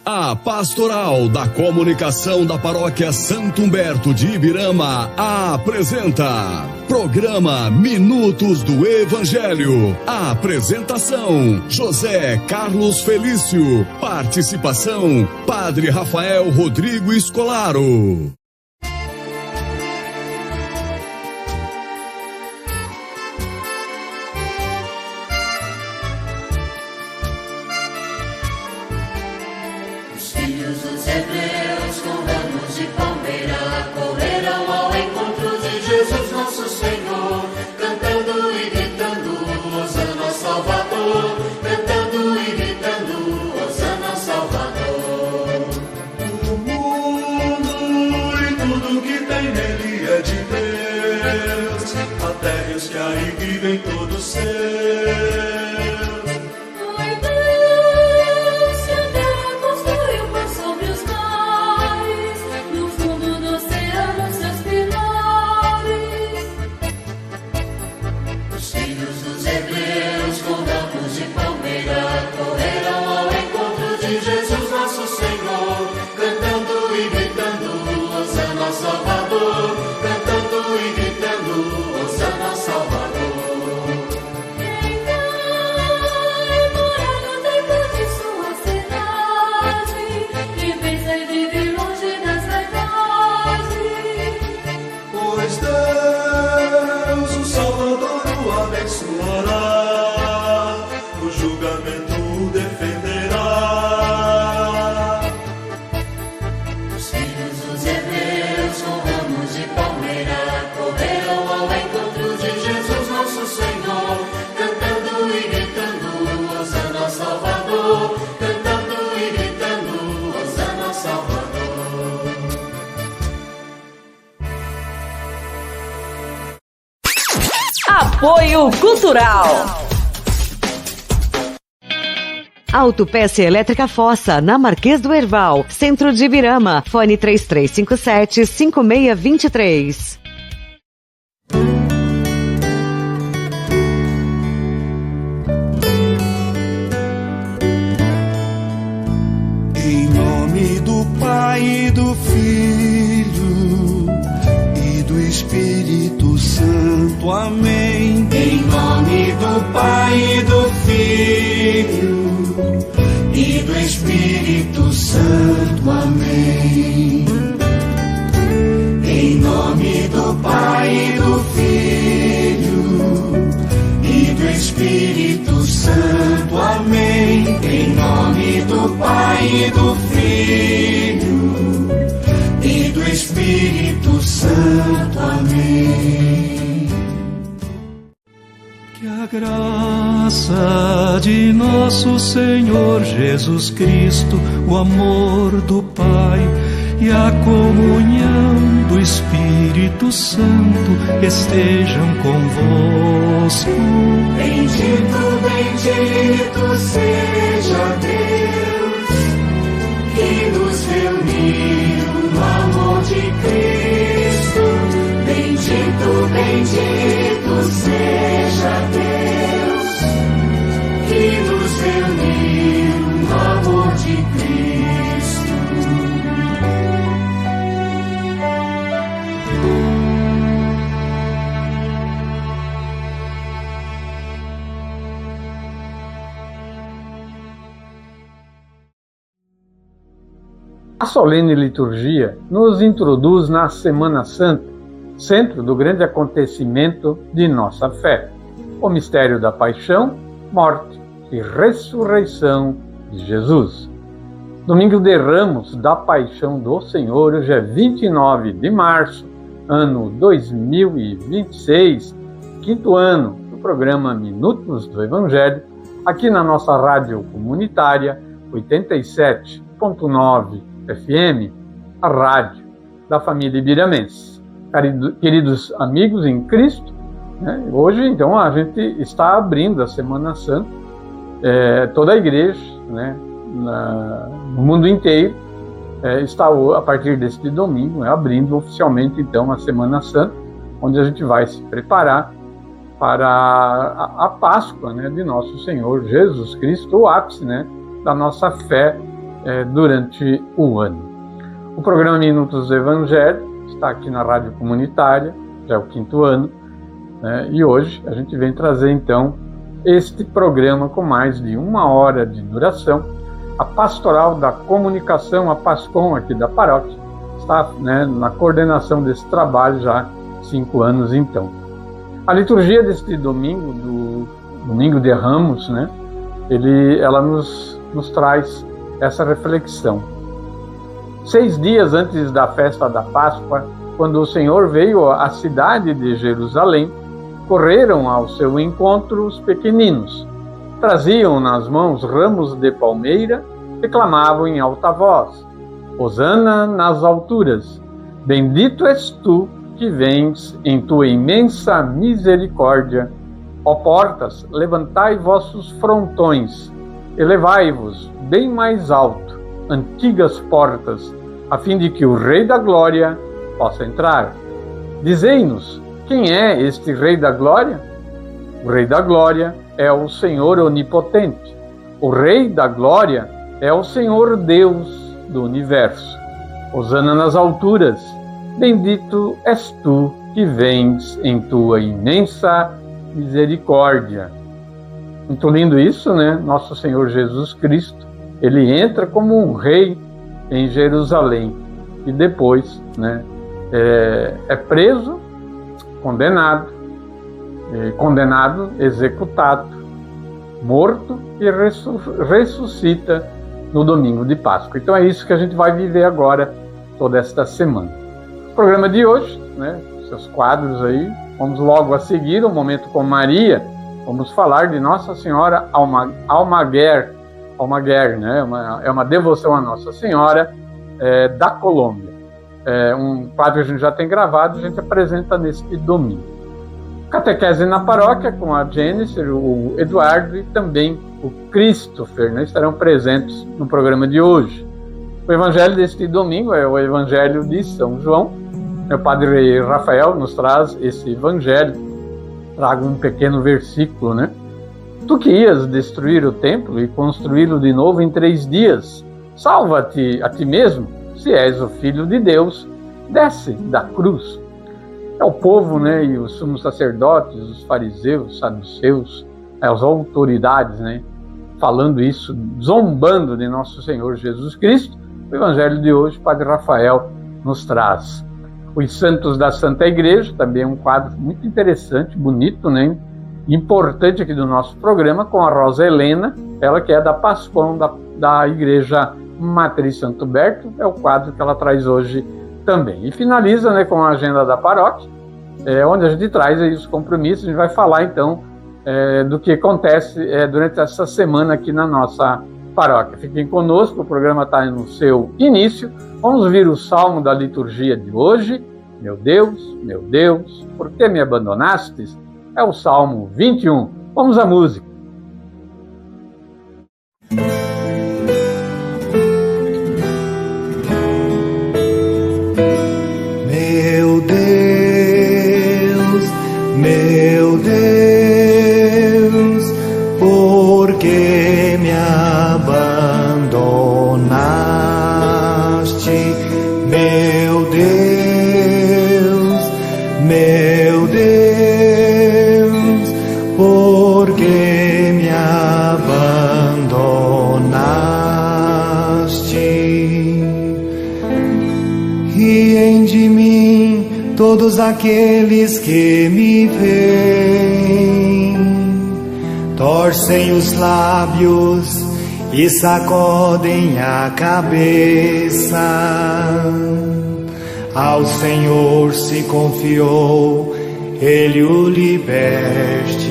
A Pastoral da Comunicação da Paróquia Santo Humberto de Ibirama apresenta Programa Minutos do Evangelho. A apresentação: José Carlos Felício. Participação: Padre Rafael Rodrigo Escolaro. Apoio Cultural. Autopeça Elétrica Fossa, na Marquês do Herval, Centro de Ibirama. Fone 3357-5623. Em nome do Pai e do Filho e do Espírito Santo. Amém. Em nome do Pai e do Filho e do Espírito Santo. Amém. Em nome do Pai e do Filho e do Espírito Santo. Amém. Em nome do Pai e do Filho e do Espírito Santo. Amém. Que a graça de nosso Senhor Jesus Cristo, o amor do Pai e a comunhão do Espírito Santo estejam convosco. Bendito, bendito seja Deus que nos reuniu no amor de Cristo. Bendito, bendito seja Deus que nos reuniu no amor de Cristo. A solene liturgia nos introduz na Semana Santa, centro do grande acontecimento de nossa fé, o mistério da paixão, morte e ressurreição de Jesus. Domingo de Ramos da Paixão do Senhor, hoje é 29 de março, ano 2026, quinto ano do programa Minutos do Evangelho, aqui na nossa rádio comunitária 87.9 FM, a rádio da família ibiramense. Queridos amigos em Cristo, né? Hoje, então, a gente está abrindo a Semana Santa, toda a igreja, né? No mundo inteiro, está a partir deste domingo, abrindo oficialmente, então, a Semana Santa, onde a gente vai se preparar para a Páscoa, né, de nosso Senhor Jesus Cristo, o ápice, né, da nossa fé durante o ano. O programa Minutos do Evangelho está aqui na Rádio Comunitária, já é o 5º ano, né? E hoje a gente vem trazer então este programa com mais de 1 hora de duração. A Pastoral da Comunicação, a PASCOM aqui da paróquia, está, né, na coordenação desse trabalho já há 5 anos então. A liturgia deste domingo, do Domingo de Ramos, né, ela nos traz essa reflexão. 6 dias antes da festa da Páscoa, quando o Senhor veio à cidade de Jerusalém, correram ao seu encontro os pequeninos. Traziam nas mãos ramos de palmeira e clamavam em alta voz: Hosana nas alturas, bendito és tu que vens em tua imensa misericórdia. Ó portas, levantai vossos frontões, elevai-vos bem mais alto, antigas portas, a fim de que o Rei da Glória possa entrar. Dizei-nos, quem é este Rei da Glória? O Rei da Glória é o Senhor Onipotente. O Rei da Glória é o Senhor Deus do Universo. Hosana nas alturas, bendito és tu que vens em tua imensa misericórdia. Muito lindo isso, né? Nosso Senhor Jesus Cristo, ele entra como um rei em Jerusalém e depois, né, é preso, condenado, executado, morto e ressuscita no domingo de Páscoa. Então é isso que a gente vai viver agora, toda esta semana. O programa de hoje, né, seus quadros aí, vamos logo a seguir, o Momento com Maria, vamos falar de Nossa Senhora Almaguer, né, é uma devoção a Nossa Senhora da Colômbia. Um quadro que a gente já tem gravado, a gente apresenta neste domingo. Catequese na Paróquia, com a Jennifer, o Eduardo e também o Christopher, né, estarão presentes no programa de hoje. O evangelho deste domingo é o Evangelho de São João. O Padre Rafael nos traz esse evangelho. Trago um pequeno versículo, né? Tu que ias destruir o templo e construí-lo de novo em 3 dias, salva-te a ti mesmo, se és o Filho de Deus, desce da cruz. É o povo, né, e os sumos sacerdotes, os fariseus, os saduceus, as autoridades, né, falando isso, zombando de nosso Senhor Jesus Cristo. O evangelho de hoje, Padre Rafael nos traz. Os Santos da Santa Igreja, também um quadro muito interessante, bonito, né, importante aqui do nosso programa, com a Rosa Helena, ela que é da PASCOM, da Igreja Matriz Santo Humberto, é o quadro que ela traz hoje também. E finaliza, né, com a agenda da paróquia, onde a gente traz aí os compromissos. A gente vai falar então do que acontece durante essa semana aqui na nossa paróquia. Fiquem conosco, o programa está no seu início. Vamos ouvir o salmo da liturgia de hoje. Meu Deus, por que me abandonastes? É o Salmo 21. Vamos à música. Meu Deus, por que me abandonaste? Meu Deus, por que me abandonaste? Riem de mim todos aqueles que me veem, torcem os lábios e sacodem a cabeça. Ao Senhor se confiou, Ele o liberte.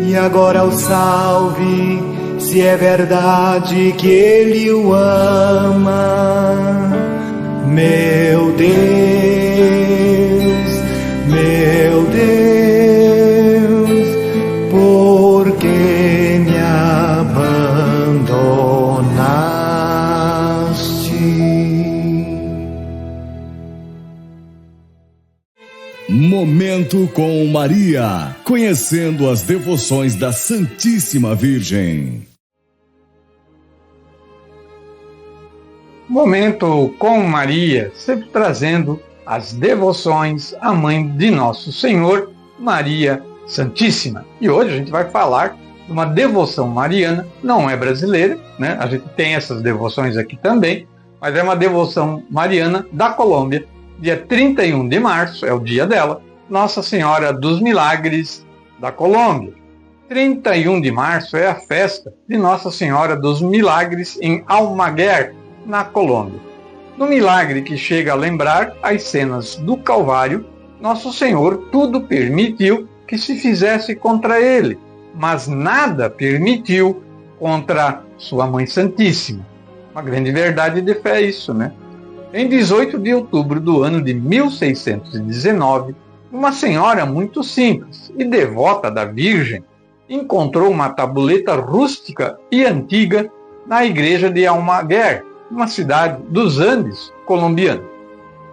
E agora o salve, se é verdade que Ele o ama. Meu Deus, por que me abandonaste? Momento com Maria, conhecendo as devoções da Santíssima Virgem. Momento com Maria, sempre trazendo as devoções à Mãe de Nosso Senhor, Maria Santíssima. E hoje a gente vai falar de uma devoção mariana, não é brasileira, né? A gente tem essas devoções aqui também, mas é uma devoção mariana da Colômbia, dia 31 de março, é o dia dela, Nossa Senhora dos Milagres da Colômbia. 31 de março é a festa de Nossa Senhora dos Milagres em Almaguer, na Colômbia. No milagre que chega a lembrar as cenas do Calvário, Nosso Senhor tudo permitiu que se fizesse contra ele, mas nada permitiu contra sua Mãe Santíssima. Uma grande verdade de fé isso, né? Em 18 de outubro do ano de 1619, uma senhora muito simples e devota da Virgem encontrou uma tabuleta rústica e antiga na igreja de Almaguer, uma cidade dos Andes colombianos.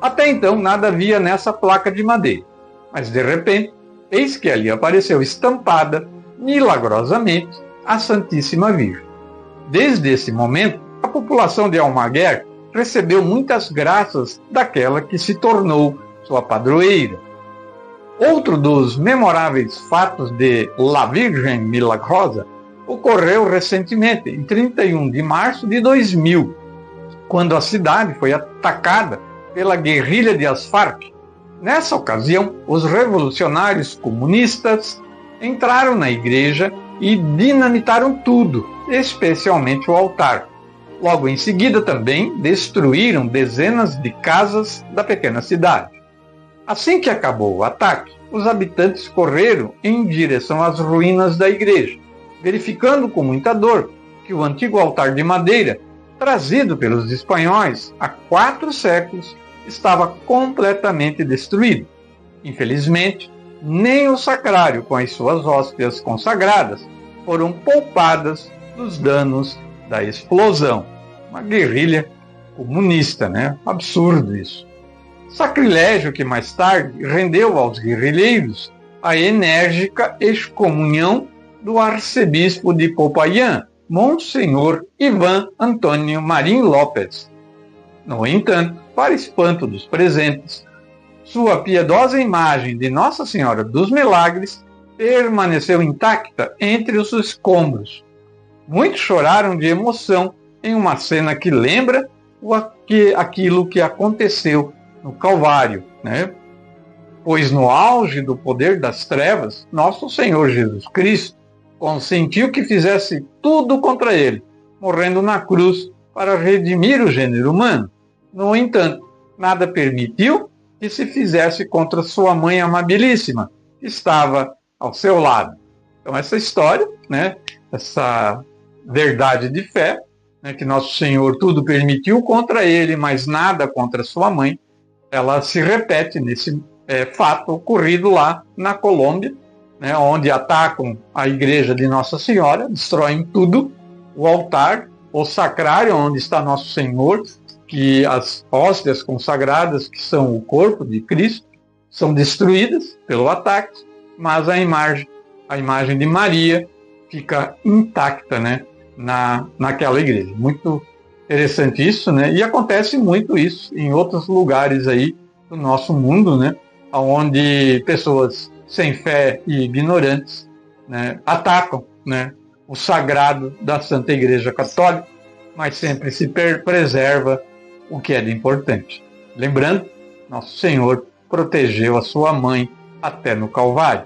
Até então nada havia nessa placa de madeira, mas de repente, eis que ali apareceu estampada, milagrosamente, a Santíssima Virgem. Desde esse momento, a população de Almaguer recebeu muitas graças daquela que se tornou sua padroeira. Outro dos memoráveis fatos de La Virgen Milagrosa ocorreu recentemente, em 31 de março de 2000, quando a cidade foi atacada pela guerrilha de as Farc. Nessa ocasião, os revolucionários comunistas entraram na igreja e dinamitaram tudo, especialmente o altar. Logo em seguida também destruíram dezenas de casas da pequena cidade. Assim que acabou o ataque, os habitantes correram em direção às ruínas da igreja, verificando com muita dor que o antigo altar de madeira, trazido pelos espanhóis há 4 séculos, estava completamente destruído. Infelizmente, nem o sacrário com as suas hóstias consagradas foram poupadas dos danos da explosão. Uma guerrilha comunista, né? Absurdo isso. Sacrilégio que mais tarde rendeu aos guerrilheiros a enérgica excomunhão do arcebispo de Popayán, Monsenhor Ivan Antônio Marim López. No entanto, para espanto dos presentes, sua piedosa imagem de Nossa Senhora dos Milagres permaneceu intacta entre os escombros. Muitos choraram de emoção em uma cena que lembra aquilo que aconteceu no Calvário, né? Pois no auge do poder das trevas, Nosso Senhor Jesus Cristo consentiu que fizesse tudo contra ele, morrendo na cruz para redimir o gênero humano. No entanto, nada permitiu que se fizesse contra sua Mãe amabilíssima, que estava ao seu lado. Então essa história, né, essa verdade de fé, né, que Nosso Senhor tudo permitiu contra ele, mas nada contra sua Mãe, ela se repete nesse fato ocorrido lá na Colômbia, né, onde atacam a igreja de Nossa Senhora, destroem tudo, o altar, o sacrário onde está Nosso Senhor, que as hóstias consagradas, que são o corpo de Cristo, são destruídas pelo ataque, mas a imagem de Maria fica intacta, né, naquela igreja. Muito interessante isso, né? E acontece muito isso em outros lugares aí do nosso mundo, né, onde pessoas sem fé e ignorantes, né, atacam, né, o sagrado da Santa Igreja Católica, mas sempre se preserva o que é de importante. Lembrando, Nosso Senhor protegeu a sua Mãe até no Calvário.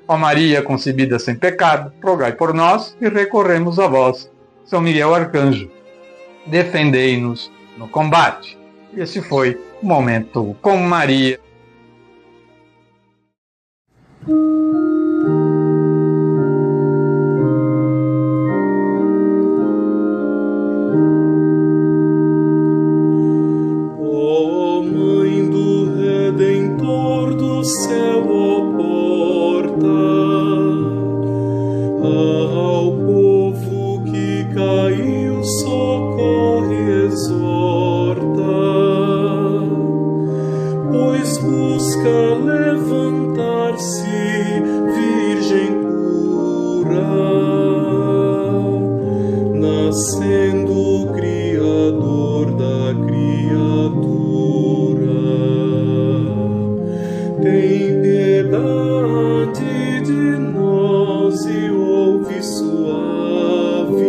Ó Maria concebida sem pecado, rogai por nós e recorremos a vós. São Miguel Arcanjo, defendei-nos no combate. E esse foi o Momento com Maria. Nascendo Cristo. piedade de nós e ouve suave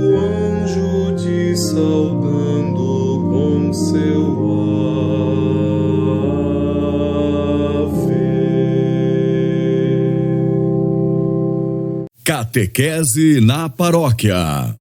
o anjo te saudando com seu Catequese na Paróquia.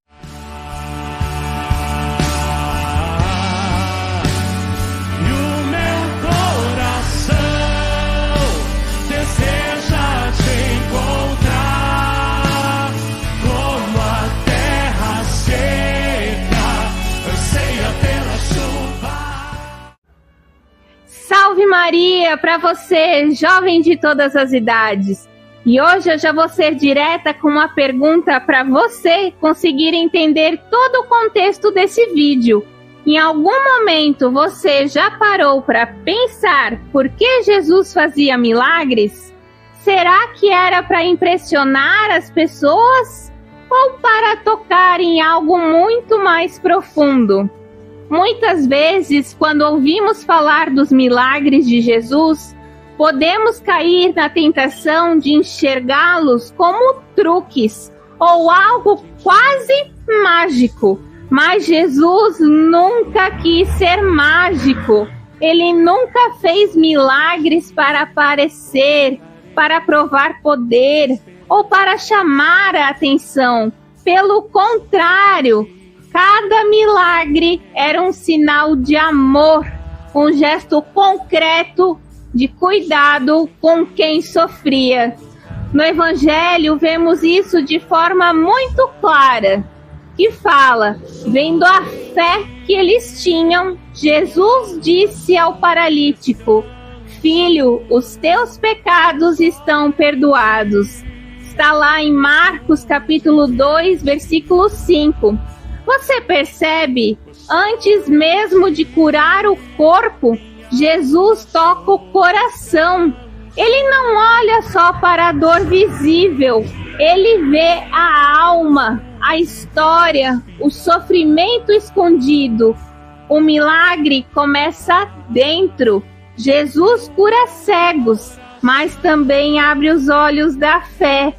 Salve Maria para você, jovem de todas as idades. E hoje eu já vou ser direta com uma pergunta para você conseguir entender todo o contexto desse vídeo. Em algum momento você já parou para pensar por que Jesus fazia milagres? Será que era para impressionar as pessoas ou para tocar em algo muito mais profundo? Muitas vezes, quando ouvimos falar dos milagres de Jesus, podemos cair na tentação de enxergá-los como truques ou algo quase mágico. Mas Jesus nunca quis ser mágico. Ele nunca fez milagres para aparecer, para provar poder ou para chamar a atenção. Pelo contrário, cada milagre era um sinal de amor, um gesto concreto de cuidado com quem sofria. No Evangelho vemos isso de forma muito clara, que fala, vendo a fé que eles tinham, Jesus disse ao paralítico: Filho, os teus pecados estão perdoados. Está lá em Marcos capítulo 2, versículo 5. Você percebe? Antes mesmo de curar o corpo, Jesus toca o coração. Ele não olha só para a dor visível, ele vê a alma, a história, o sofrimento escondido. O milagre começa dentro. Jesus cura cegos, mas também abre os olhos da fé.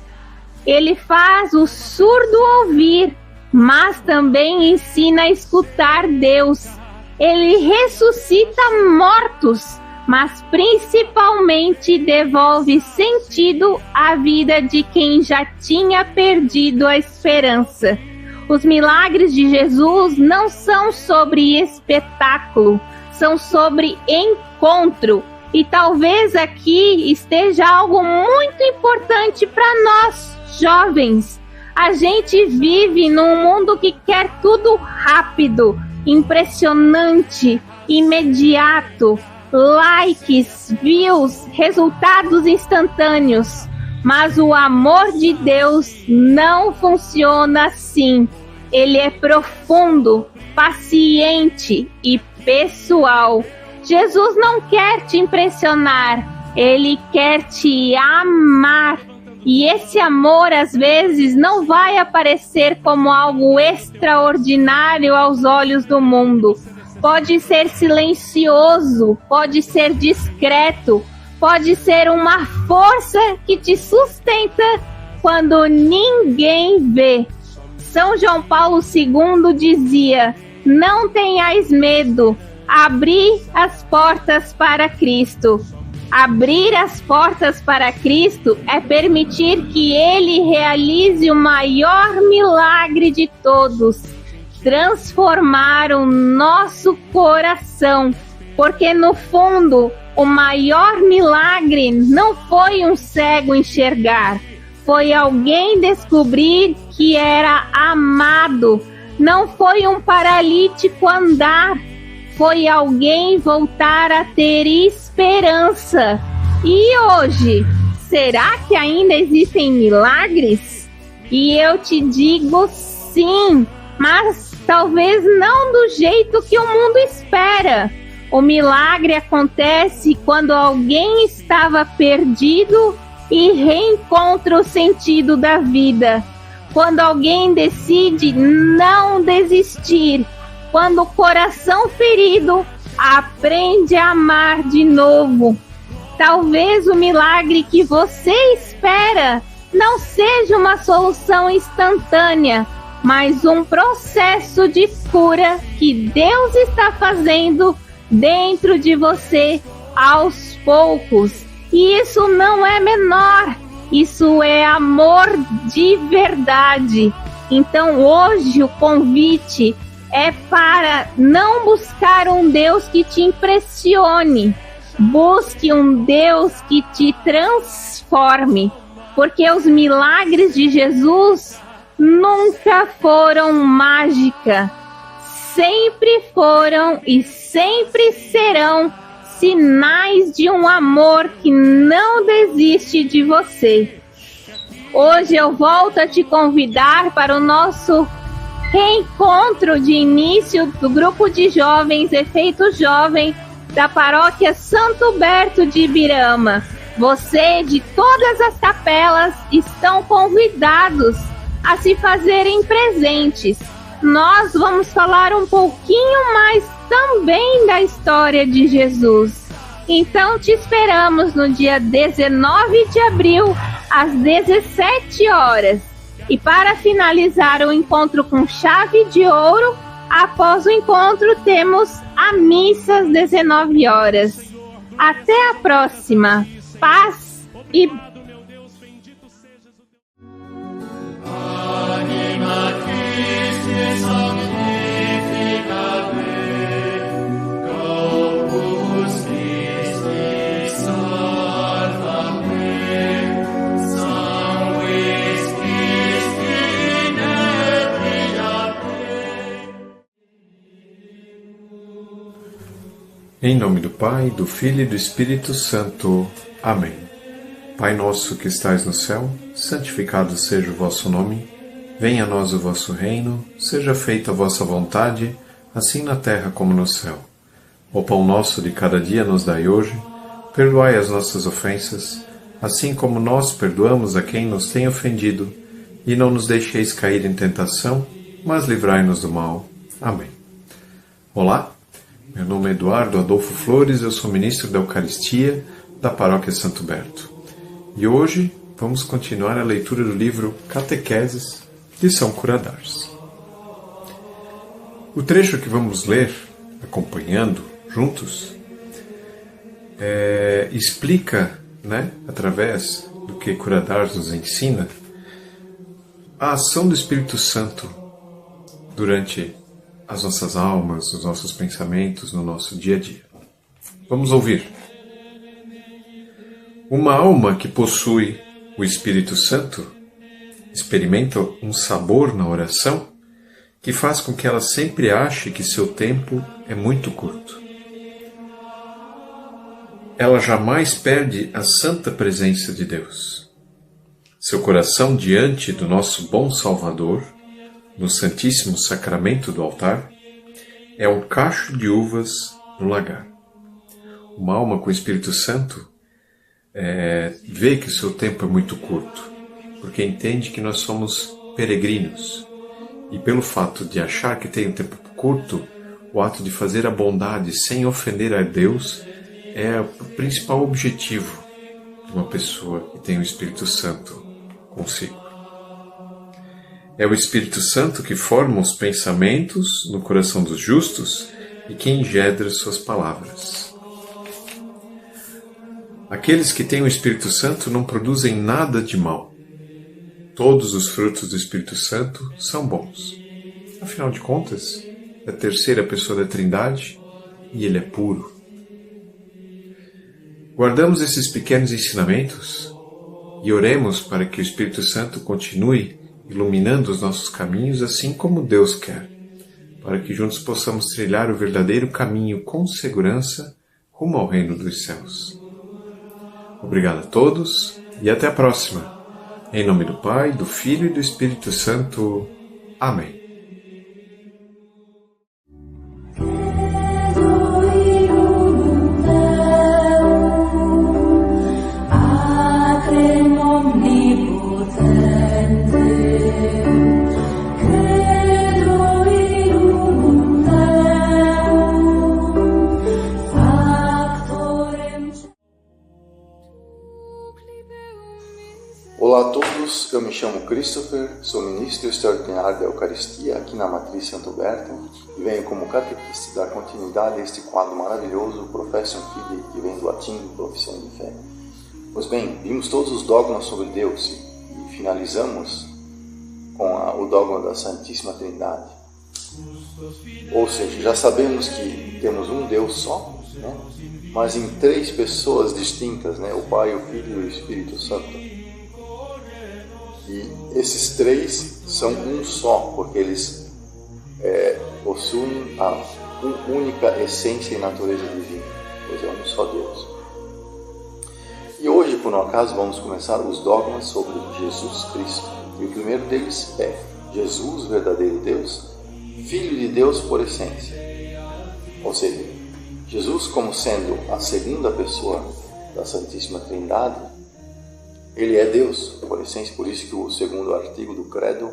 Ele faz o surdo ouvir, mas também ensina a escutar Deus. Ele ressuscita mortos, mas principalmente devolve sentido à vida de quem já tinha perdido a esperança. Os milagres de Jesus não são sobre espetáculo, são sobre encontro. E talvez aqui esteja algo muito importante para nós, jovens. A gente vive num mundo que quer tudo rápido, impressionante, imediato, likes, views, resultados instantâneos. Mas o amor de Deus não funciona assim. Ele é profundo, paciente e pessoal. Jesus não quer te impressionar, ele quer te amar. E esse amor, às vezes, não vai aparecer como algo extraordinário aos olhos do mundo. Pode ser silencioso, pode ser discreto, pode ser uma força que te sustenta quando ninguém vê. São João Paulo II dizia: não tenhais medo, abri as portas para Cristo. Abrir as portas para Cristo é permitir que Ele realize o maior milagre de todos, transformar o nosso coração, porque no fundo o maior milagre não foi um cego enxergar, foi alguém descobrir que era amado, não foi um paralítico andar, foi alguém voltar a ter esperança. E hoje, será que ainda existem milagres? E eu te digo sim, mas talvez não do jeito que o mundo espera. O milagre acontece quando alguém estava perdido e reencontra o sentido da vida. Quando alguém decide não desistir. Quando o coração ferido Aprende a amar de novo. Talvez o milagre que você espera não seja uma solução instantânea, mas um processo de cura que Deus está fazendo dentro de você aos poucos. E isso não é menor, isso é amor de verdade. Então hoje o convite é para não buscar um Deus que te impressione. Busque um Deus que te transforme, porque os milagres de Jesus nunca foram mágica, sempre foram e sempre serão sinais de um amor que não desiste de você. Hoje eu volto a te convidar para o nosso reencontro de início do grupo de jovens Efeito Jovem da paróquia Santo Huberto de Ibirama. Você de todas as capelas estão convidados a se fazerem presentes. Nós vamos falar um pouquinho mais também da história de Jesus. Então te esperamos no dia 19 de abril, às 17 horas. E para finalizar o encontro com chave de ouro, após o encontro temos a missa às 19 horas. Até a próxima. Paz e Em nome do Pai, do Filho e do Espírito Santo. Amém. Pai nosso que estais no céu, santificado seja o vosso nome. Venha a nós o vosso reino, seja feita a vossa vontade, assim na terra como no céu. O pão nosso de cada dia nos dai hoje. Perdoai as nossas ofensas, assim como nós perdoamos a quem nos tem ofendido. E não nos deixeis cair em tentação, mas livrai-nos do mal. Amém. Olá. Meu nome é Eduardo Adolfo Flores, eu sou ministro da Eucaristia da Paróquia Santo Huberto. E hoje vamos continuar a leitura do livro Catequeses de São Curadars. O trecho que vamos ler, acompanhando juntos, explica, através do que Curadars nos ensina, a ação do Espírito Santo durante as nossas almas, os nossos pensamentos, no nosso dia a dia. Vamos ouvir. Uma alma que possui o Espírito Santo experimenta um sabor na oração que faz com que ela sempre ache que seu tempo é muito curto. Ela jamais perde a santa presença de Deus. Seu coração diante do nosso bom Salvador, no Santíssimo Sacramento do altar, é um cacho de uvas no lagar. Uma alma com o Espírito Santo vê que o seu tempo é muito curto, porque entende que nós somos peregrinos. E pelo fato de achar que tem um tempo curto, o ato de fazer a bondade sem ofender a Deus é o principal objetivo de uma pessoa que tem o Espírito Santo consigo. É o Espírito Santo que forma os pensamentos no coração dos justos e que engendra suas palavras. Aqueles que têm o Espírito Santo não produzem nada de mal. Todos os frutos do Espírito Santo são bons. Afinal de contas, é a terceira pessoa da Trindade e ele é puro. Guardamos esses pequenos ensinamentos e oremos para que o Espírito Santo continue iluminando os nossos caminhos assim como Deus quer, para que juntos possamos trilhar o verdadeiro caminho com segurança rumo ao reino dos céus. Obrigado a todos e até a próxima. Em nome do Pai, do Filho e do Espírito Santo. Amém. Christopher, sou ministro extraordinário da Eucaristia aqui na Matriz Santo Huberto e venho como catequista dar continuidade a este quadro maravilhoso, Professio Fidei, que vem do latim, Profissão de Fé. Pois bem, vimos todos os dogmas sobre Deus e finalizamos com o dogma da Santíssima Trindade. Ou seja, já sabemos que temos um Deus só, né? Mas em 3 pessoas distintas, né? O Pai, o Filho e o Espírito Santo. E esses 3 são um só, porque eles possuem a única essência e natureza divina, pois é um só Deus. E hoje, por um acaso, vamos começar os dogmas sobre Jesus Cristo. E o primeiro deles é Jesus, verdadeiro Deus, Filho de Deus por essência. Ou seja, Jesus, como sendo a segunda pessoa da Santíssima Trindade, ele é Deus por essência. Por isso que o segundo artigo do Credo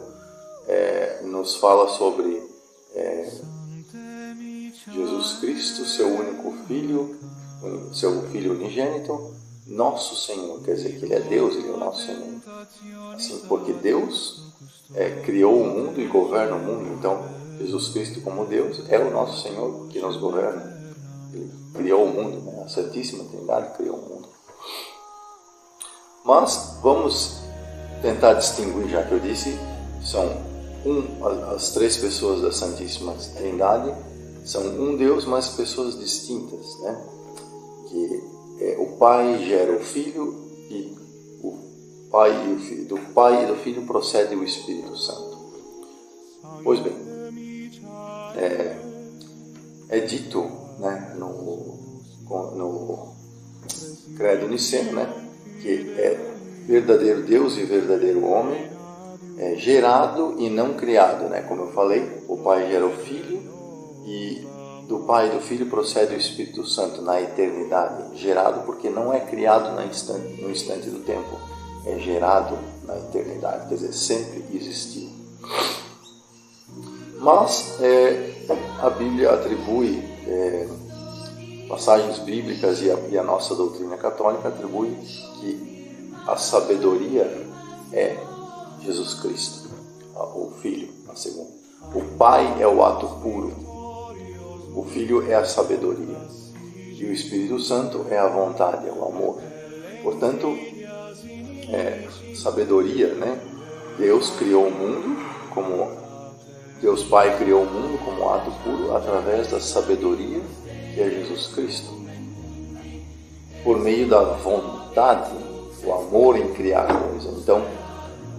nos fala sobre Jesus Cristo, seu único Filho, seu Filho unigênito, nosso Senhor. Quer dizer que ele é Deus, ele é o nosso Senhor. Assim, porque Deus criou o mundo e governa o mundo. Então, Jesus Cristo, como Deus, é o nosso Senhor que nos governa. Ele criou o mundo, né? A Santíssima Trindade criou o mundo. Mas vamos tentar distinguir, já que eu disse, são as 3 pessoas da Santíssima Trindade, são um Deus, mas pessoas distintas, né? Que o Pai gera o Filho e do Pai e do Filho procede o Espírito Santo. Pois bem, é dito, né, no Credo Niceno, né, que é verdadeiro Deus e verdadeiro homem, gerado e não criado, né? Como eu falei, o Pai gera o Filho e do Pai e do Filho procede o Espírito Santo na eternidade, gerado porque não é criado no instante do tempo, é gerado na eternidade, quer dizer, sempre existiu. Mas a Bíblia atribui, passagens bíblicas e a nossa doutrina católica atribui que a sabedoria é Jesus Cristo, o Filho, a segunda. O Pai é o ato puro, o Filho é a sabedoria e o Espírito Santo é a vontade, é o amor. Portanto, sabedoria, né? Deus criou o mundo como Deus Pai criou o mundo como ato puro através da sabedoria que é Jesus Cristo. Por meio da vontade, o amor em criar coisas. Então,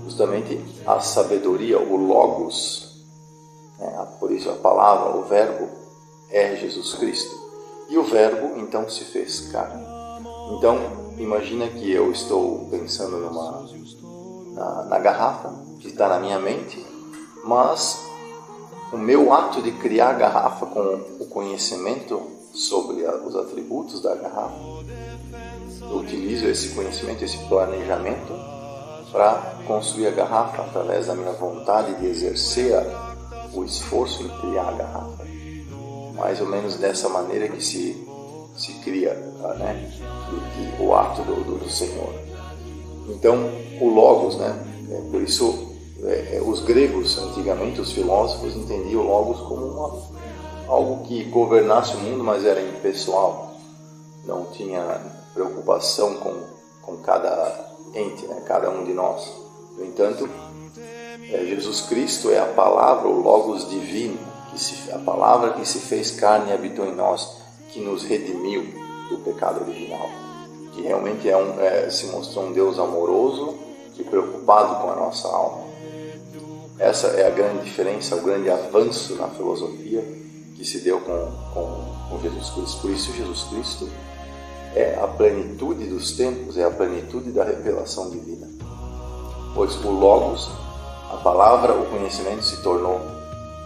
justamente a sabedoria, o Logos, né? Por isso a palavra, o Verbo, é Jesus Cristo. E o Verbo, então, se fez carne. Então, imagina que eu estou pensando na garrafa que está na minha mente, mas o meu ato de criar a garrafa com o conhecimento sobre os atributos da garrafa, eu utilizo esse conhecimento, esse planejamento para construir a garrafa através da minha vontade de exercer o esforço em criar a garrafa. Mais ou menos dessa maneira que se cria, né, o ato do Senhor. Então, o Logos, né, por isso os gregos, antigamente, os filósofos entendiam o Logos como algo que governasse o mundo, mas era impessoal. Não tinha preocupação com cada ente, né, cada um de nós. No entanto, Jesus Cristo é a palavra, o Logos divino, a palavra que se fez carne e habitou em nós, que nos redimiu do pecado original. Que realmente se mostrou um Deus amoroso e preocupado com a nossa alma. Essa é a grande diferença, o grande avanço na filosofia que se deu com Jesus Cristo. Por isso, Jesus Cristo é a plenitude dos tempos, é a plenitude da revelação divina. Pois o Logos, a palavra, o conhecimento se tornou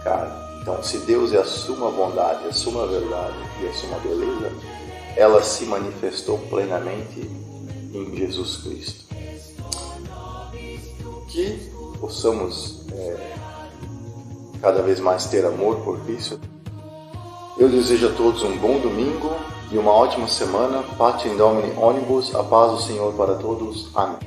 carne. Então, se Deus é a suma bondade, a suma verdade e a suma beleza, ela se manifestou plenamente em Jesus Cristo. Que possamos cada vez mais ter amor por Cristo. Eu desejo a todos um bom domingo e uma ótima semana. Pater Domini omnibus, a paz do Senhor para todos. Amém.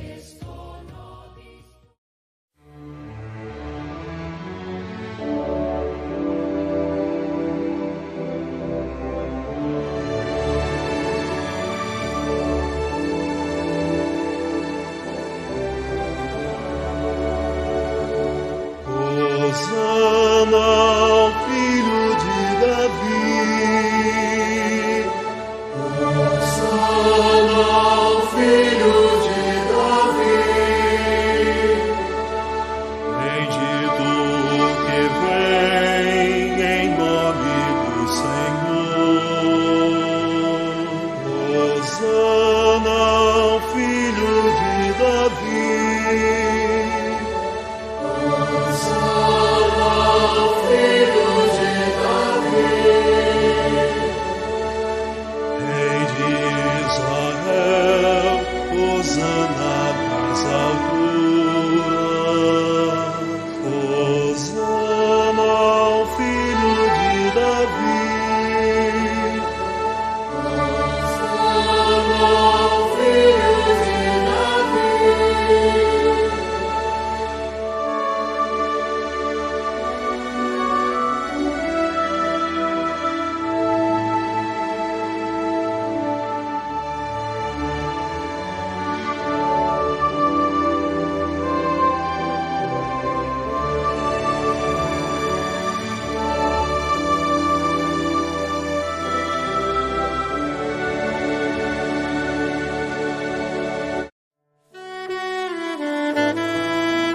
Hosana ao Filho de Davi. Hosana ao Filho de Davi. Bendito que vem em nome do Senhor. Hosana ao Filho de Davi. Hosana ao Filho de Davi. Rei de Israel, hosana nas alturas. Hosana ao Filho de Davi. Hosana ao Filho de Davi.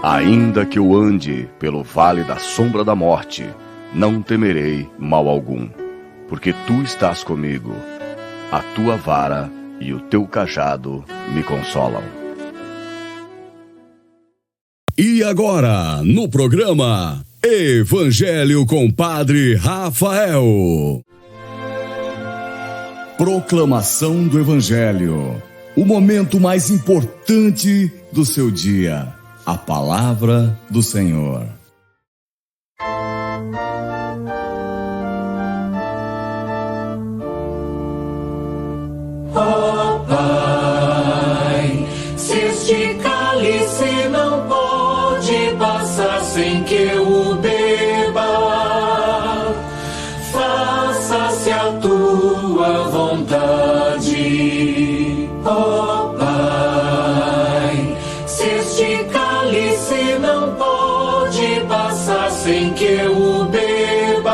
Ainda que eu ande pelo vale da sombra da morte, não temerei mal algum, porque tu estás comigo. A tua vara e o teu cajado me consolam. E agora, no programa Evangelho com Padre Rafael. Proclamação do Evangelho. O momento mais importante do seu dia. A palavra do Senhor. Ó Pai, se este cálice não pode passar sem que eu o beba, faça-se a tua vontade. Ó Pai, se este cálice não pode passar sem que eu o beba,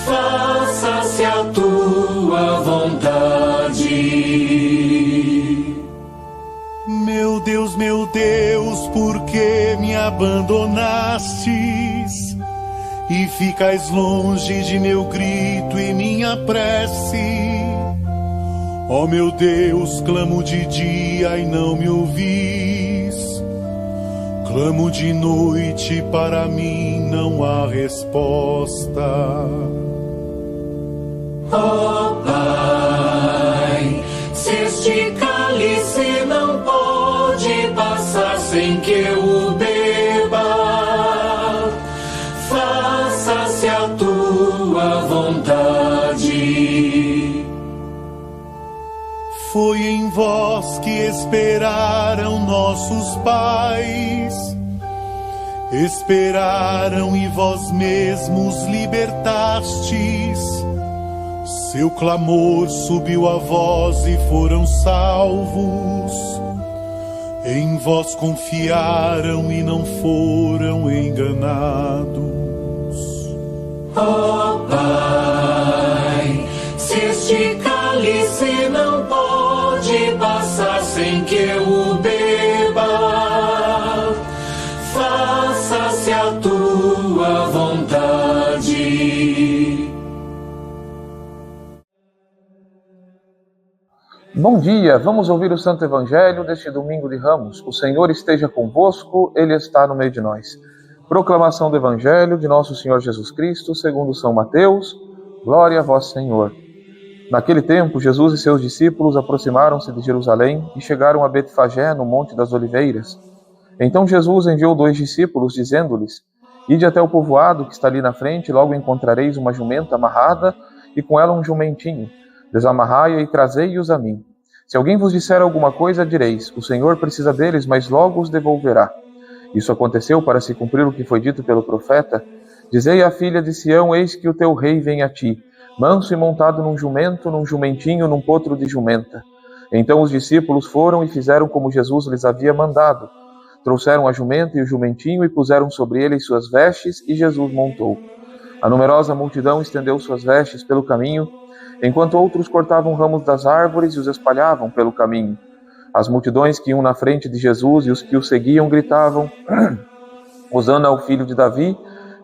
faça-se a tua vontade. Meu Deus, por que me abandonastes e ficais longe de meu grito e minha prece? Ó meu Deus, clamo de dia e não me ouvis, clamo de noite, para mim não há resposta. Ó Pai, se este cálice não pode passar sem que eu o beba, faça-se a tua vontade. Foi em vós que esperaram nossos pais, esperaram e vós mesmos libertastes. Seu clamor subiu a voz e foram salvos. Em vós confiaram e não foram enganados. Ó Pai, se este cálice não pode passar sem que eu o beba, faça-se a tua vontade. Bom dia, vamos ouvir o Santo Evangelho deste domingo de Ramos. O Senhor esteja convosco, Ele está no meio de nós. Proclamação do Evangelho de Nosso Senhor Jesus Cristo, segundo São Mateus. Glória a vós, Senhor. Naquele tempo, Jesus e seus discípulos aproximaram-se de Jerusalém e chegaram a Betfagé, no Monte das Oliveiras. Então Jesus enviou 2 discípulos, dizendo-lhes: Ide até o povoado que está ali na frente, logo encontrareis uma jumenta amarrada e com ela um jumentinho. Desamarrai-a e trazei-os a mim. Se alguém vos disser alguma coisa, direis: o Senhor precisa deles, mas logo os devolverá. Isso aconteceu para se cumprir o que foi dito pelo profeta: Dizei à filha de Sião: eis que o teu rei vem a ti, manso e montado num jumento, num jumentinho, num potro de jumenta. Então os discípulos foram e fizeram como Jesus lhes havia mandado. Trouxeram a jumenta e o jumentinho e puseram sobre ele suas vestes, e Jesus montou. A numerosa multidão estendeu suas vestes pelo caminho, enquanto outros cortavam ramos das árvores e os espalhavam pelo caminho. As multidões que iam na frente de Jesus e os que o seguiam gritavam: Hosana ao filho de Davi,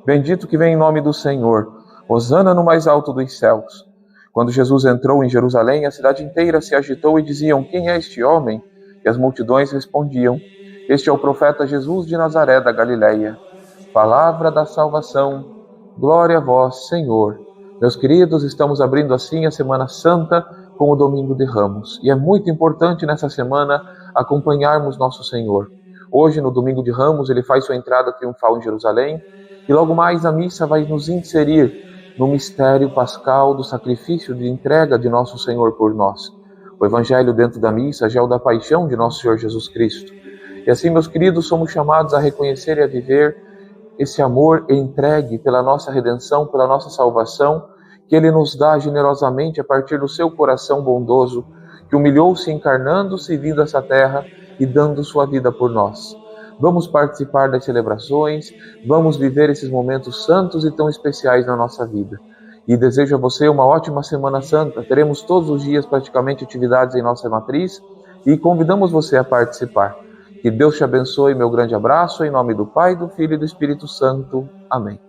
bendito que vem em nome do Senhor, Hosana no mais alto dos céus. Quando Jesus entrou em Jerusalém, a cidade inteira se agitou e diziam: quem é este homem? E as multidões respondiam: este é o profeta Jesus de Nazaré da Galileia. Palavra da salvação, glória a vós, Senhor. Meus queridos, estamos abrindo assim a Semana Santa com o Domingo de Ramos. E é muito importante nessa semana acompanharmos nosso Senhor. Hoje, no Domingo de Ramos, ele faz sua entrada triunfal em Jerusalém, e logo mais a missa vai nos inserir no mistério pascal do sacrifício de entrega de nosso Senhor por nós. O Evangelho dentro da missa já é o da paixão de nosso Senhor Jesus Cristo. E assim, meus queridos, somos chamados a reconhecer e a viver esse amor entregue pela nossa redenção, pela nossa salvação, que Ele nos dá generosamente a partir do seu coração bondoso, que humilhou-se encarnando-se e vindo a essa terra e dando sua vida por nós. Vamos participar das celebrações, vamos viver esses momentos santos e tão especiais na nossa vida. E desejo a você uma ótima Semana Santa. Teremos todos os dias praticamente atividades em nossa matriz e convidamos você a participar. Que Deus te abençoe, meu grande abraço, em nome do Pai, do Filho e do Espírito Santo. Amém.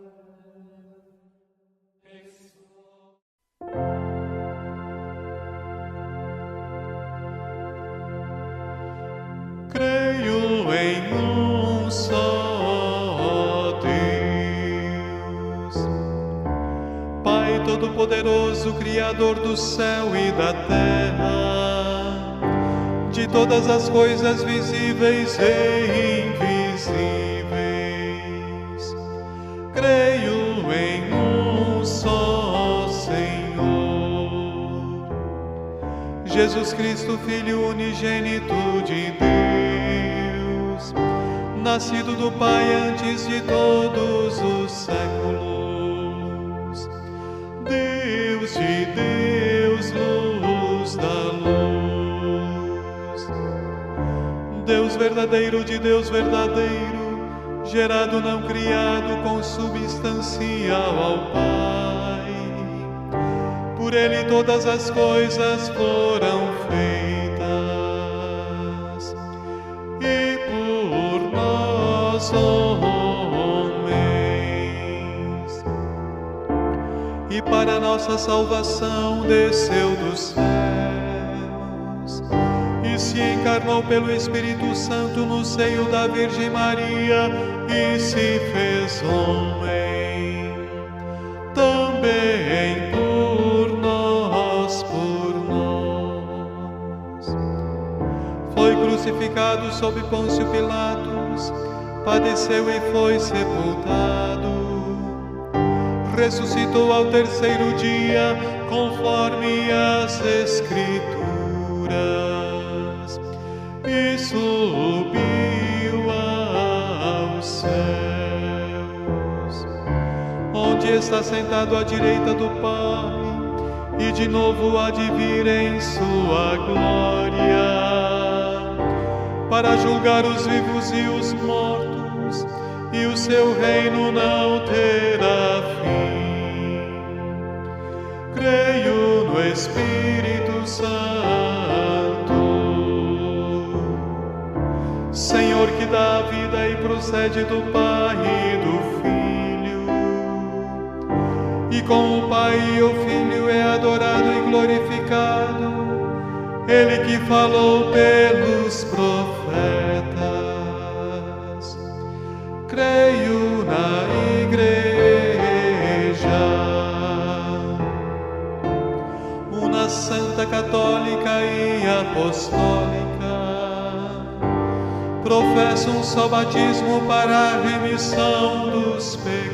Creio em um só Deus, Pai Todo-Poderoso, Criador do céu e da terra, de todas as coisas visíveis e invisíveis. Creio em um só Senhor, Jesus Cristo, Filho unigênito de Deus, nascido do Pai antes de todos os séculos, Deus de Deus, luz da luz, Deus verdadeiro de Deus verdadeiro, gerado não criado, consubstancial ao Pai. Por Ele todas as coisas foram feitas, e por nós, homens, e para nossa salvação desceu dos céus, e se encarnou pelo Espírito Santo no seio da Virgem Maria, e se fez homem, também por nós. Foi crucificado sob Pôncio Pilatos, padeceu e foi sepultado, ressuscitou ao terceiro dia, conforme as Escrituras, e subiu aos céus, onde está sentado à direita do Pai, e de novo há de vir em sua glória, para julgar os vivos e os mortos, e o seu reino não terá fim. Creio no Espírito Santo, Senhor, que dá a vida e procede do Pai e do Filho, e com o Pai e o Filho é adorado e glorificado, Ele que falou pelos profetas. Creio na Igreja, una santa, católica e apostólica. Professo um só batismo para a remissão dos pecados,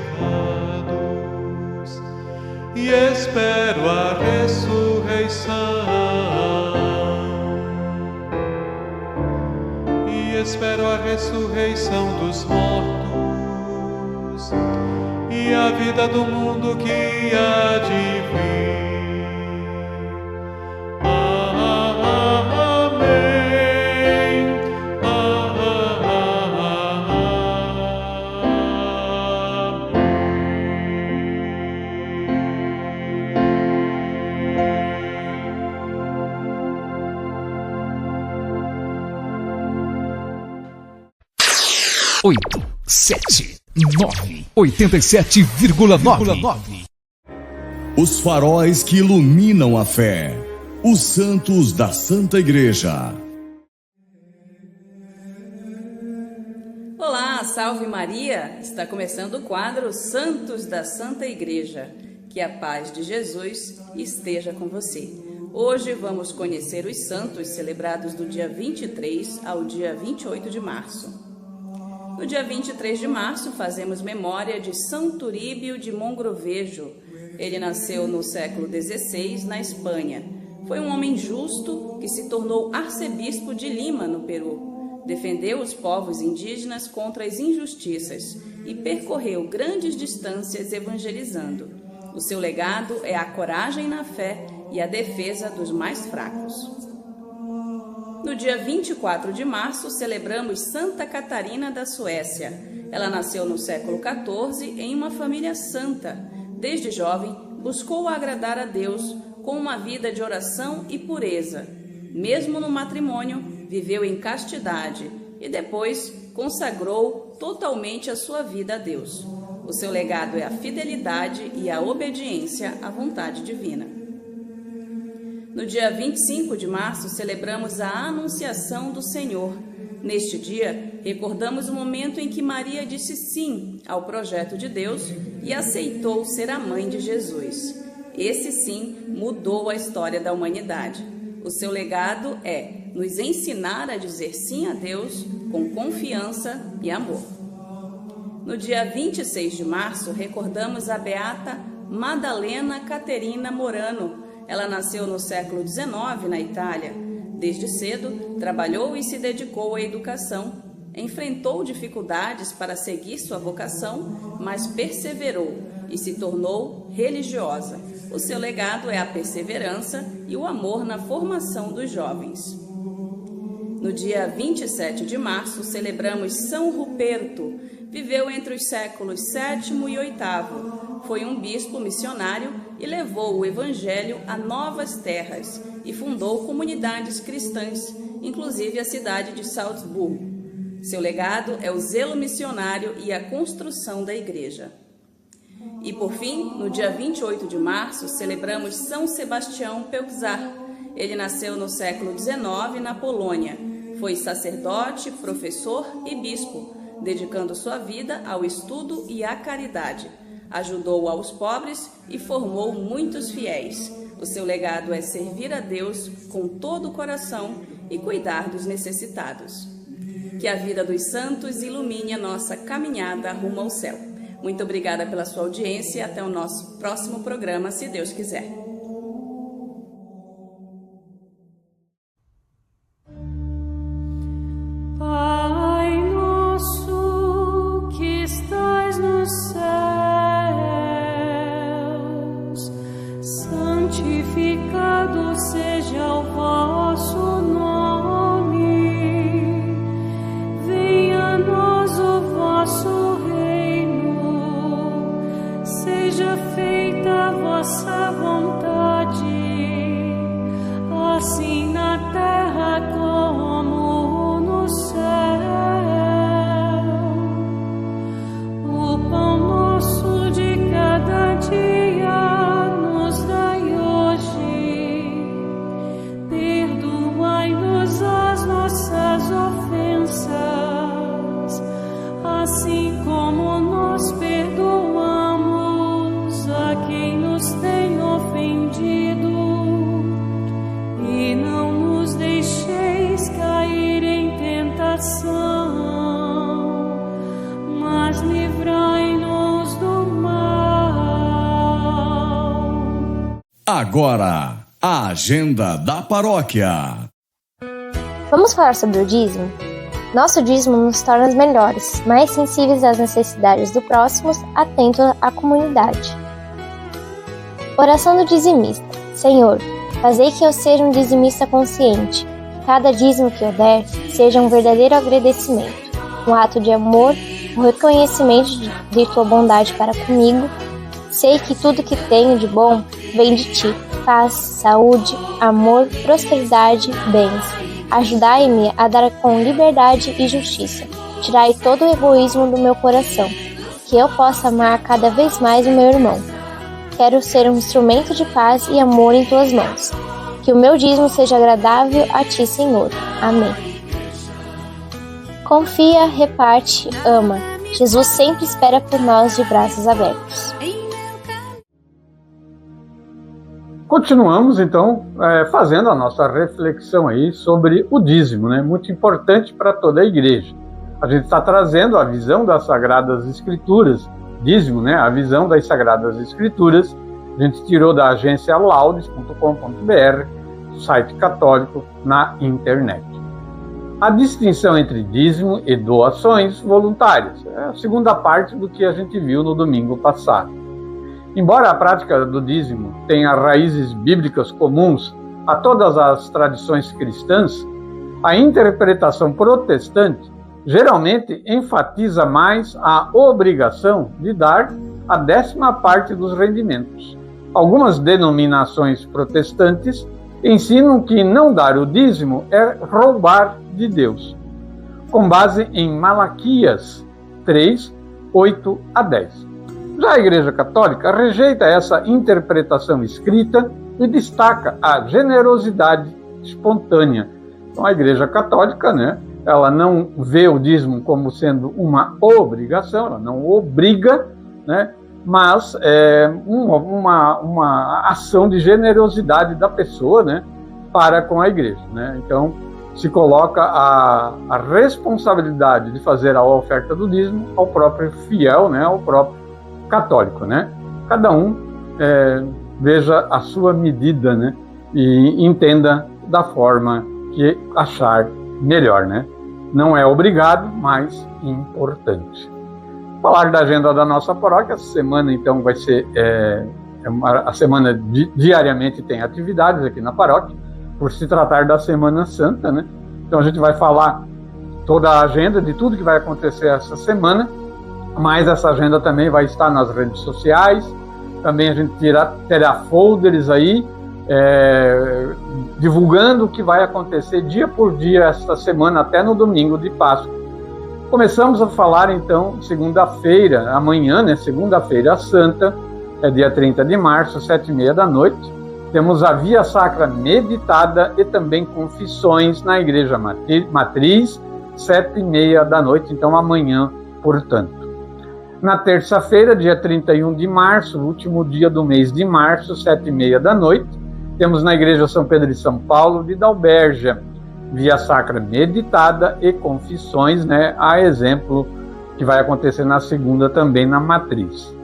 e espero a ressurreição dos mortos, e a vida do mundo que há de vir. Amém. Amém. 879 87,9. Os faróis que iluminam a fé. Os santos da Santa Igreja. Olá, salve Maria! Está começando o quadro Santos da Santa Igreja. Que a paz de Jesus esteja com você. Hoje vamos conhecer os santos celebrados do dia 23 ao dia 28 de março. No dia 23 de março fazemos memória de São Turíbio de Mogrovejo. Ele nasceu no século XVI na Espanha. Foi um homem justo que se tornou arcebispo de Lima, no Peru. Defendeu os povos indígenas contra as injustiças e percorreu grandes distâncias evangelizando. O seu legado é a coragem na fé e a defesa dos mais fracos. No dia 24 de março, celebramos Santa Catarina da Suécia. Ela nasceu no século XIV em uma família santa. Desde jovem, buscou agradar a Deus com uma vida de oração e pureza. Mesmo no matrimônio, viveu em castidade e depois consagrou totalmente a sua vida a Deus. O seu legado é a fidelidade e a obediência à vontade divina. No dia 25 de março, celebramos a Anunciação do Senhor. Neste dia, recordamos o momento em que Maria disse sim ao projeto de Deus e aceitou ser a mãe de Jesus. Esse sim mudou a história da humanidade. O seu legado é nos ensinar a dizer sim a Deus com confiança e amor. No dia 26 de março, recordamos a beata Madalena Caterina Morano. Ela nasceu no século XIX na Itália. Desde cedo, trabalhou e se dedicou à educação. Enfrentou dificuldades para seguir sua vocação, mas perseverou e se tornou religiosa. O seu legado é a perseverança e o amor na formação dos jovens. No dia 27 de março, celebramos São Ruperto. Viveu entre os séculos VII e VIII. Foi um bispo missionário e levou o evangelho a novas terras e fundou comunidades cristãs, inclusive a cidade de Salzburgo. Seu legado é o zelo missionário e a construção da igreja. E por fim, no dia 28 de março, celebramos São Sebastião Pelczar. Ele nasceu no século XIX na Polônia. Foi sacerdote, professor e bispo, dedicando sua vida ao estudo e à caridade. Ajudou aos pobres e formou muitos fiéis. O seu legado é servir a Deus com todo o coração e cuidar dos necessitados. Que a vida dos santos ilumine a nossa caminhada rumo ao céu. Muito obrigada pela sua audiência e até o nosso próximo programa, se Deus quiser. Pai nosso que estás nos céus, santificado seja o vosso nome. Venha a nós o vosso reino, seja feita a vossa vontade, assim na terra como no céu. O pão nosso de cada dia nos dai hoje. Perdoai-nos as nossas ofensas, assim como nós perdoamos a quem nos tem ofendido. E não nos deixeis cair em tentação, mas livrai-nos do mal. Agora, a agenda da paróquia. Vamos falar sobre o dízimo? Nosso dízimo nos torna melhores, mais sensíveis às necessidades do próximo, atentos à comunidade. Oração do dizimista. Senhor, fazei que eu seja um dizimista consciente. Cada dízimo que eu der seja um verdadeiro agradecimento, um ato de amor, um reconhecimento de tua bondade para comigo. Sei que tudo que tenho de bom vem de ti. Paz, saúde, amor, prosperidade, bens. Ajudai-me a dar com liberdade e justiça. tirai todo o egoísmo do meu coração, que eu possa amar cada vez mais o meu irmão. Quero ser um instrumento de paz e amor em tuas mãos. Que o meu dízimo seja agradável a ti, Senhor. Amém. Confia, reparte, ama. Jesus sempre espera por nós de braços abertos. Continuamos, então, fazendo a nossa reflexão aí sobre o dízimo, né? Muito importante para toda a igreja. A gente está trazendo a visão das Sagradas Escrituras, dízimo, né? A visão das Sagradas Escrituras. A gente tirou da agência laudes.com.br, site católico na internet. A distinção entre dízimo e doações voluntárias é a segunda parte do que a gente viu no domingo passado. Embora a prática do dízimo tenha raízes bíblicas comuns a todas as tradições cristãs, a interpretação protestante geralmente enfatiza mais a obrigação de dar a 10ª parte dos rendimentos. Algumas denominações protestantes ensinam que não dar o dízimo é roubar de Deus, com base em Malaquias 3, 8 a 10. Já a Igreja Católica rejeita essa interpretação escrita e destaca a generosidade espontânea. Então a Igreja Católica, né, ela não vê o dízimo como sendo uma obrigação, ela não obriga, né, mas é uma ação de generosidade da pessoa, né, para com a igreja, né? Então se coloca a responsabilidade de fazer a oferta do dízimo ao próprio fiel, né, ao próprio católico, né? Cada um veja a sua medida, né, e entenda da forma que achar melhor, né? Não é obrigado, mas importante. Falar da agenda da nossa paróquia, essa semana então vai ser a semana diariamente tem atividades aqui na paróquia, por se tratar da Semana Santa, né? Então a gente vai falar toda a agenda de tudo que vai acontecer essa semana, mas essa agenda também vai estar nas redes sociais, também a gente terá folders aí, divulgando o que vai acontecer dia por dia esta semana, até no domingo de Páscoa. Começamos a falar, então, segunda-feira, amanhã, né, segunda-feira Santa, dia 30 de março, 7h30 da noite. Temos a Via Sacra meditada e também confissões na Igreja Matriz, 7h30 da noite, então amanhã, portanto. Na terça-feira, dia 31 de março, último dia do mês de março, 7h30 da noite, temos na Igreja São Pedro e São Paulo de Dalbergia, Via Sacra meditada e confissões, né, a exemplo que vai acontecer na segunda também na Matriz.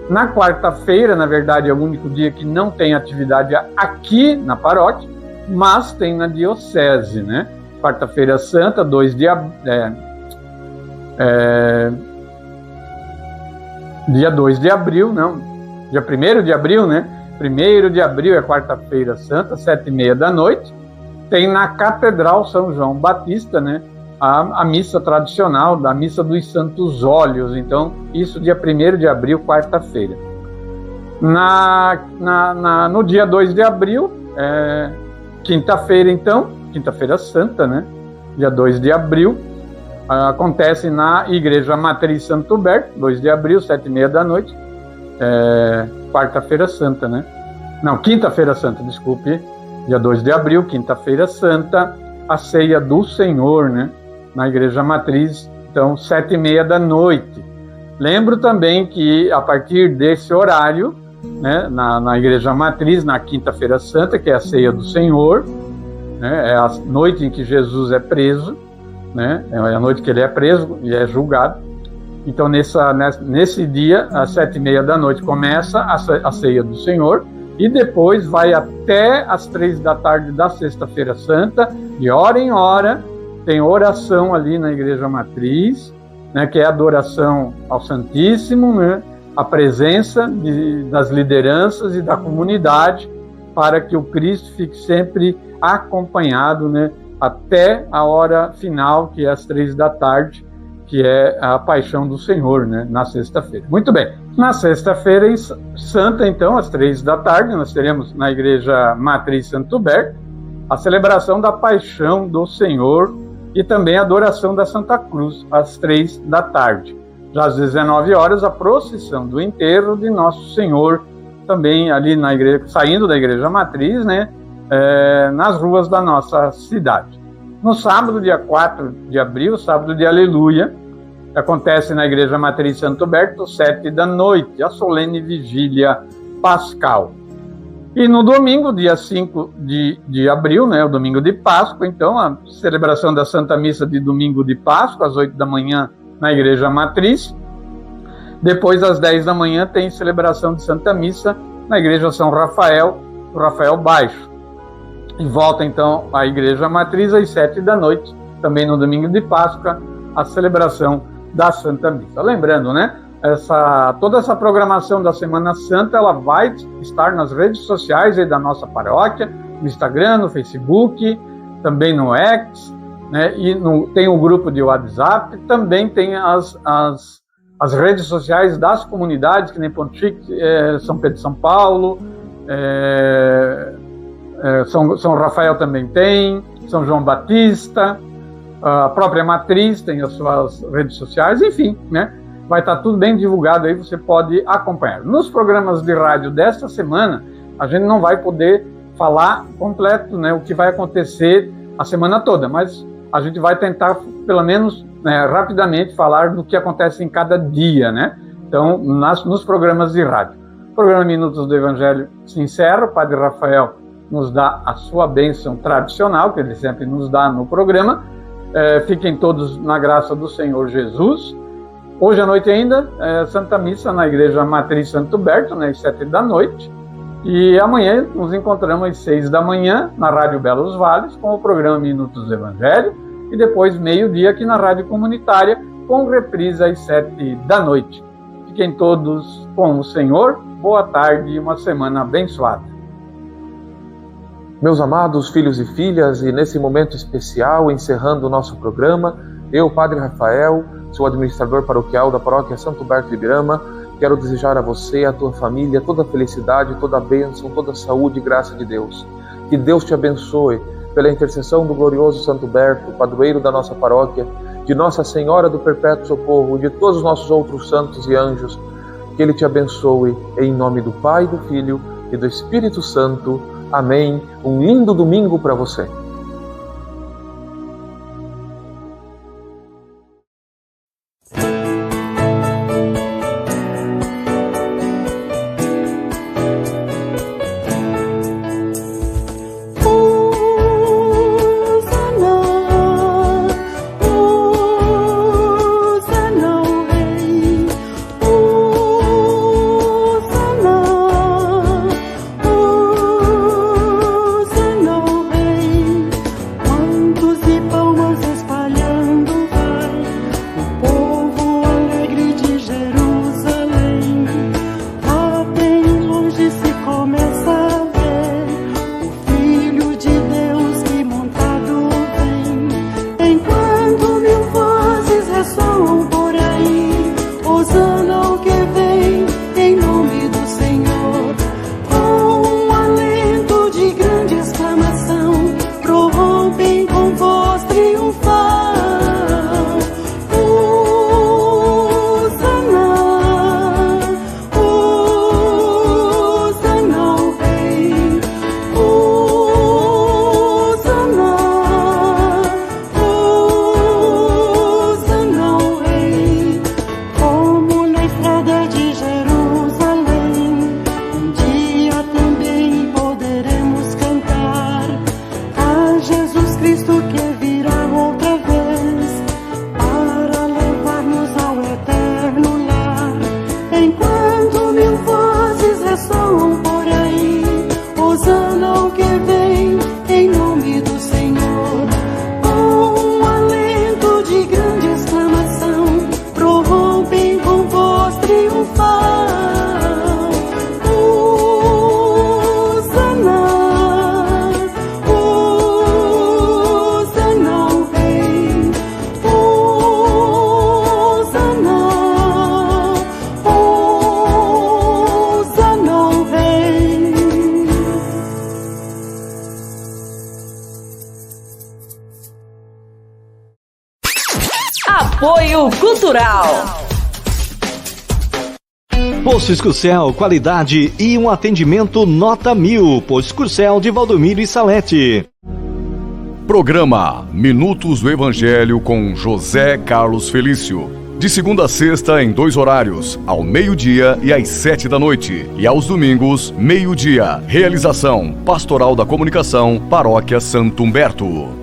Na quarta-feira, na verdade, é o único dia que não tem atividade aqui na paróquia, mas tem na diocese, né? Quarta-feira Santa, dia 1º de abril, né? 1º de abril é quarta-feira Santa, 7h30 da noite. Tem na Catedral São João Batista, né, a missa tradicional da Missa dos Santos Óleos. Então, isso dia 1º de abril, quarta-feira. No dia 2 de abril, quinta-feira, então, quinta-feira Santa, né, dia 2 de abril, acontece na Igreja Matriz Santo Huberto, 2 de abril, 7h30 da noite, quarta-feira Santa, né? Não, quinta-feira Santa, desculpe. Dia 2 de abril, quinta-feira Santa, a ceia do Senhor, né? Na Igreja Matriz, então, 7h30 da noite. Lembro também que, a partir desse horário, né, na Igreja Matriz, na quinta-feira Santa, que é a ceia do Senhor, né, é a noite em que Jesus é preso, né, é a noite que ele é preso e é julgado. Então, nesse dia, às 7h30 da noite, começa a ceia do Senhor, e depois vai até às 3 da tarde da Sexta-feira Santa, de hora em hora, tem oração ali na Igreja Matriz, né, que é a adoração ao Santíssimo, né, a presença das lideranças e da comunidade, para que o Cristo fique sempre acompanhado, né, até a hora final, que é às 3 da tarde, que é a Paixão do Senhor, né, na sexta-feira. Muito bem. Na sexta-feira Santa, então, às 3 da tarde, nós teremos na Igreja Matriz Santo Huberto a celebração da Paixão do Senhor e também a adoração da Santa Cruz, às 3 da tarde. Já às 19 horas, a procissão do enterro de Nosso Senhor, também ali na igreja, saindo da Igreja Matriz, né, nas ruas da nossa cidade. No sábado, dia 4 de abril, sábado de Aleluia, acontece na Igreja Matriz Santo Berto, 7 da noite, a solene vigília pascal. E no domingo, dia 5 de abril, né, o domingo de Páscoa, então, a celebração da Santa Missa de domingo de Páscoa, às 8 da manhã, na Igreja Matriz. Depois, às 10 da manhã, tem celebração de Santa Missa na Igreja São Rafael, Rafael Baixo. E volta, então, à Igreja Matriz, às 7 da noite, também no domingo de Páscoa, a celebração da Santa Missa. Lembrando, né? Toda essa programação da Semana Santa, ela vai estar nas redes sociais aí da nossa paróquia, no Instagram, no Facebook, também no X, né? E tem o grupo de WhatsApp, também tem as redes sociais das comunidades, que nem Ponte Chique, São Pedro e São Paulo, São Rafael também tem, São João Batista, a própria Matriz tem as suas redes sociais, enfim, né? Vai estar tudo bem divulgado aí, você pode acompanhar. Nos programas de rádio desta semana, a gente não vai poder falar completo, né, o que vai acontecer a semana toda, mas a gente vai tentar, pelo menos, rapidamente falar do que acontece em cada dia, né? Então, nos programas de rádio. O programa Minutos do Evangelho se encerra, o Padre Rafael nos dá a sua bênção tradicional, que ele sempre nos dá no programa. Fiquem todos na graça do Senhor Jesus. Hoje à noite ainda, Santa Missa na Igreja Matriz Santo Berto, né, às 7 da noite. E amanhã nos encontramos às 6 da manhã na Rádio Belos Vales com o programa Minutos do Evangelho. E depois, meio-dia, aqui na Rádio Comunitária, com reprise às 7 da noite. Fiquem todos com o Senhor. Boa tarde e uma semana abençoada. Meus amados filhos e filhas, e nesse momento especial, encerrando o nosso programa, eu, Padre Rafael, sou administrador paroquial da Paróquia Santo Berto de Ibirama, quero desejar a você, a tua família, toda a felicidade, toda a bênção, toda a saúde e graça de Deus. Que Deus te abençoe, pela intercessão do glorioso Santo Berto, padroeiro da nossa paróquia, de Nossa Senhora do Perpétuo Socorro, de todos os nossos outros santos e anjos, que Ele te abençoe, em nome do Pai, do Filho e do Espírito Santo. Amém. Um lindo domingo para você. Rei. Cultural. Posto Escucel, qualidade e um atendimento nota 1000. Posto Escucel de Valdomiro e Salete. Programa Minutos do Evangelho com José Carlos Felício. De segunda a sexta em 2 horários, ao meio-dia e às 7 da noite. E aos domingos, meio-dia. Realização Pastoral da Comunicação, Paróquia Santo Humberto.